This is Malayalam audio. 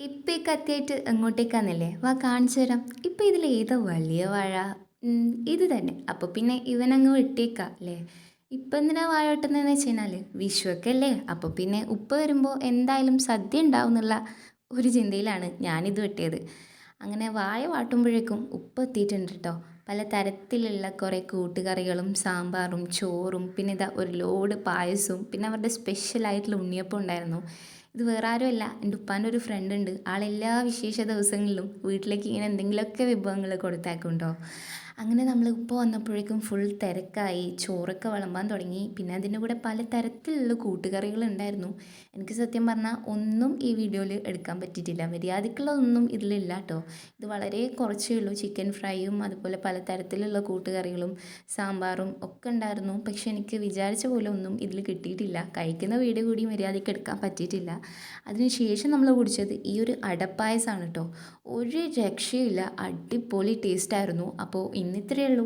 ഇപ്പം ഈ കത്തിയായിട്ട് എങ്ങോട്ടേക്കാന്നല്ലേ? വാ കാണിച്ചു തരാം. ഇപ്പം ഇതിൽ ഏതാ വലിയ വാഴ? ഇത് തന്നെ. അപ്പോൾ പിന്നെ ഇവനങ്ങ് വെട്ടിയേക്കാം അല്ലേ? ഇപ്പം എന്തിനാ വാഴ വെട്ടുന്നതെന്ന് വെച്ച് കഴിഞ്ഞാൽ വിഷുവൊക്കെ അല്ലേ? അപ്പോൾ പിന്നെ ഉപ്പ വരുമ്പോൾ എന്തായാലും സദ്യ ഉണ്ടാവും എന്നുള്ള ഒരു ചിന്തയിലാണ് ഞാനിത് വെട്ടിയത്. അങ്ങനെ വാഴ വാട്ടുമ്പോഴേക്കും ഉപ്പ എത്തിയിട്ടുണ്ട് കേട്ടോ. പല തരത്തിലുള്ള കുറേ കൂട്ടുകറികളും സാമ്പാറും ചോറും പിന്നെ ഇതാ ഒരു ലോഡ് പായസവും പിന്നെ അവരുടെ സ്പെഷ്യലായിട്ടുള്ള ഉണ്ണിയപ്പം ഉണ്ടായിരുന്നു. ഇത് വേറെ ആരുമല്ല, എൻ്റെ ഉപ്പാൻ്റെ ഒരു ഫ്രണ്ട് ഉണ്ട്. ആളെല്ലാ വിശേഷ ദിവസങ്ങളിലും വീട്ടിലേക്ക് ഇങ്ങനെ എന്തെങ്കിലുമൊക്കെ വിഭവങ്ങൾ കൊടുത്തയക്കും കേട്ടോ. അങ്ങനെ നമ്മൾ ഉപ്പ വന്നപ്പോഴേക്കും ഫുൾ തിരക്കായി, ചോറൊക്കെ വിളമ്പാൻ തുടങ്ങി. പിന്നെ അതിൻ്റെ കൂടെ പല തരത്തിലുള്ള കൂട്ടുകറികൾ ഉണ്ടായിരുന്നു. എനിക്ക് സത്യം പറഞ്ഞാൽ ഒന്നും ഈ വീഡിയോയിൽ എടുക്കാൻ പറ്റിയിട്ടില്ല, മര്യാദക്കുള്ളതൊന്നും ഇതിലില്ല കേട്ടോ. ഇത് വളരെ കുറച്ചേ ഉള്ളൂ. ചിക്കൻ ഫ്രൈയും അതുപോലെ പല തരത്തിലുള്ള കൂട്ടുകറികളും സാമ്പാറും ഒക്കെ ഉണ്ടായിരുന്നു. പക്ഷെ എനിക്ക് വിചാരിച്ച പോലെ ഒന്നും ഇതിൽ കിട്ടിയിട്ടില്ല. കഴിക്കുന്ന വീഡിയോ കൂടി മര്യാദയ്ക്ക് എടുക്കാൻ പറ്റിയിട്ടില്ല. അതിനുശേഷം നമ്മൾ കുടിച്ചത് ഈ ഒരു അടപ്പായസമാണ് കേട്ടോ. ഒരു രക്ഷയില്ല, അടിപൊളി ടേസ്റ്റായിരുന്നു. അപ്പോൾ ഇന്നിത്രയേ ഉള്ളൂ.